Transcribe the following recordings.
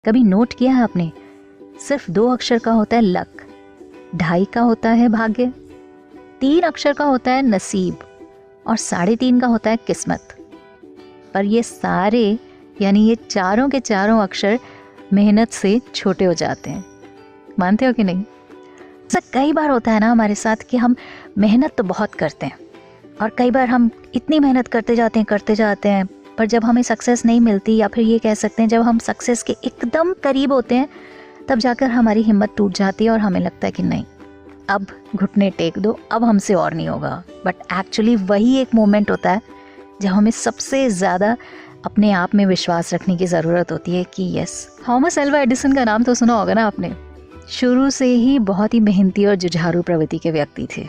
कभी नोट किया है आपने, सिर्फ 2 अक्षर का होता है लक, 2.5 का होता है भाग्य, 3 अक्षर का होता है नसीब और 3.5 का होता है किस्मत। पर ये सारे यानी ये चारों के चारों अक्षर मेहनत से छोटे हो जाते हैं। मानते हो कि नहीं? ऐसा कई बार होता है ना हमारे साथ कि हम मेहनत तो बहुत करते हैं और कई बार हम इतनी मेहनत करते जाते हैं पर जब हमें सक्सेस नहीं मिलती, या फिर ये कह सकते हैं जब हम सक्सेस के एकदम करीब होते हैं, तब जाकर हमारी हिम्मत टूट जाती है और हमें लगता है कि नहीं, अब घुटने टेक दो, अब हमसे और नहीं होगा। बट एक्चुअली वही एक मोमेंट होता है जब हमें सबसे ज़्यादा अपने आप में विश्वास रखने की ज़रूरत होती है कि यस। थॉमस अल्वा एडिसन का नाम तो सुना होगा ना आपने। शुरू से ही बहुत ही मेहनती और जुझारू प्रवृत्ति के व्यक्ति थे।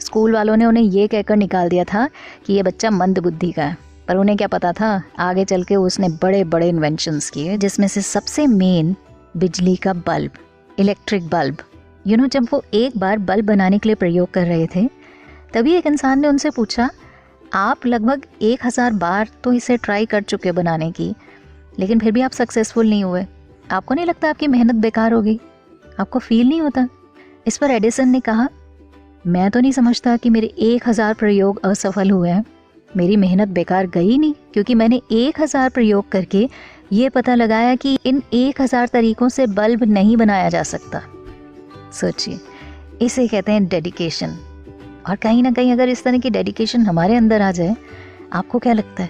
स्कूल वालों ने उन्हें ये कहकर निकाल दिया था कि ये बच्चा मंद बुद्धि का है, पर उन्हें क्या पता था आगे चल के उसने बड़े बड़े इन्वेंशंस किए, जिसमें से सबसे मेन बिजली का बल्ब, इलेक्ट्रिक बल्ब। जब वो एक बार बल्ब बनाने के लिए प्रयोग कर रहे थे, तभी एक इंसान ने उनसे पूछा, आप लगभग 1000 बार तो इसे ट्राई कर चुके बनाने की, लेकिन फिर भी आप सक्सेसफुल नहीं हुए, आपको नहीं लगता आपकी मेहनत बेकार हो गई? आपको फील नहीं होता? इस पर एडिसन ने कहा, मैं तो नहीं समझता कि मेरे 1000 प्रयोग असफल हुए हैं। मेरी मेहनत बेकार गई नहीं, क्योंकि मैंने 1000 प्रयोग करके ये पता लगाया कि इन 1000 तरीकों से बल्ब नहीं बनाया जा सकता। सोचिए, इसे कहते हैं डेडिकेशन। और कहीं ना कहीं अगर इस तरह की डेडिकेशन हमारे अंदर आ जाए, आपको क्या लगता है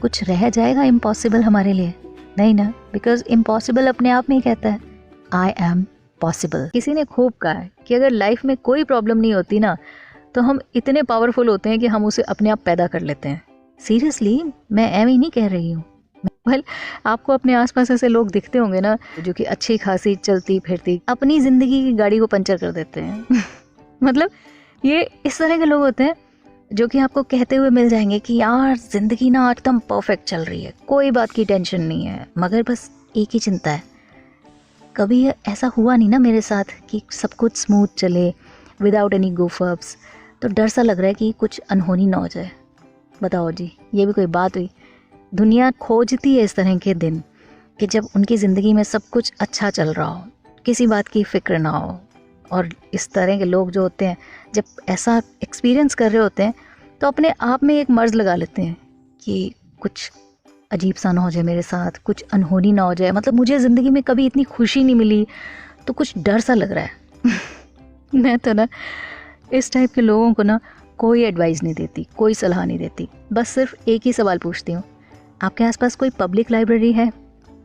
कुछ रह जाएगा इम्पॉसिबल हमारे लिए? नहीं ना, बिकॉज इम्पॉसिबल अपने आप में ही कहता है आई एम पॉसिबल। किसी ने खूब कहा है कि अगर लाइफ में कोई प्रॉब्लम नहीं होती ना, तो हम इतने पावरफुल होते हैं कि हम उसे अपने आप पैदा कर लेते हैं। सीरियसली, मैं एम ही नहीं कह रही हूँ। वेल, आपको अपने आसपास ऐसे लोग दिखते होंगे ना, जो कि अच्छी खासी चलती फिरती अपनी ज़िंदगी की गाड़ी को पंचर कर देते हैं। मतलब ये इस तरह के लोग होते हैं जो कि आपको कहते हुए मिल जाएंगे कि यार ज़िंदगी ना एकदम परफेक्ट चल रही है, कोई बात की टेंशन नहीं है, मगर बस एक ही चिंता है, कभी ऐसा हुआ नहीं ना मेरे साथ कि सब कुछ स्मूथ चले विदाउट एनी गूफ अप्स, तो डर सा लग रहा है कि कुछ अनहोनी ना हो जाए। बताओ जी, ये भी कोई बात हुई? दुनिया खोजती है इस तरह के दिन कि जब उनकी ज़िंदगी में सब कुछ अच्छा चल रहा हो, किसी बात की फ़िक्र ना हो। और इस तरह के लोग जो होते हैं, जब ऐसा एक्सपीरियंस कर रहे होते हैं, तो अपने आप में एक मर्ज़ लगा लेते हैं कि कुछ अजीब सा ना हो जाए मेरे साथ, कुछ अनहोनी ना हो जाए, मतलब मुझे ज़िंदगी में कभी इतनी खुशी नहीं मिली, तो कुछ डर सा लग रहा है। मैं तो ना इस टाइप के लोगों को ना कोई एडवाइस नहीं देती, कोई सलाह नहीं देती, बस सिर्फ एक ही सवाल पूछती हूँ, आपके आसपास कोई पब्लिक लाइब्रेरी है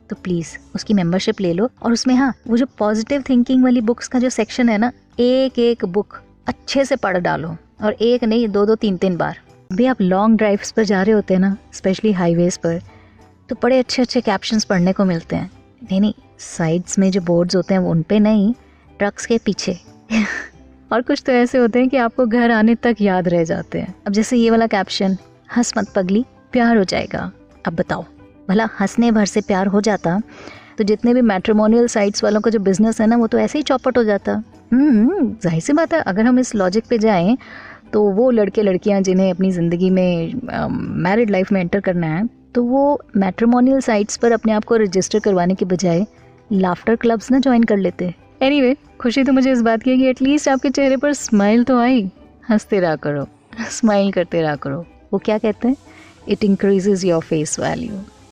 तो प्लीज़ उसकी मेंबरशिप ले लो, और उसमें हाँ, वो जो पॉजिटिव थिंकिंग वाली बुक्स का जो सेक्शन है ना, एक एक बुक अच्छे से पढ़ डालो, और एक नहीं 2-2 3-3 बार। भी आप लॉन्ग ड्राइव्स पर जा रहे होते हैं ना, स्पेशली हाईवेज़ पर, तो बड़े अच्छे अच्छे कैप्शंस पढ़ने को मिलते हैं। नहीं, साइड्स में जो बोर्ड्स होते हैं उन पे नहीं, ट्रक्स के पीछे। और कुछ तो ऐसे होते हैं कि आपको घर आने तक याद रह जाते हैं। अब जैसे ये वाला कैप्शन, हंस मत पगली प्यार हो जाएगा। अब बताओ, भला हंसने भर से प्यार हो जाता तो जितने भी मैट्रिमोनियल साइट्स वालों का जो बिजनेस है ना, वो तो ऐसे ही चौपट हो जाता। जाहिर सी बात है, अगर हम इस लॉजिक पे जाएं, तो वो लड़के लड़कियां जिन्हें अपनी ज़िंदगी में मैरिड लाइफ में एंटर करना है, तो वो मैट्रिमोनियल साइट्स पर अपने आप को रजिस्टर करवाने के बजाय लाफ्टर क्लब्स ना ज्वाइन कर लेते। एनीवे, खुशी तो मुझे इस बात की है कि एटलीस्ट आपके चेहरे पर स्माइल तो आई। हंसते रहा करो, स्माइल करते रहा करो। वो क्या कहते हैं, it increases your face value.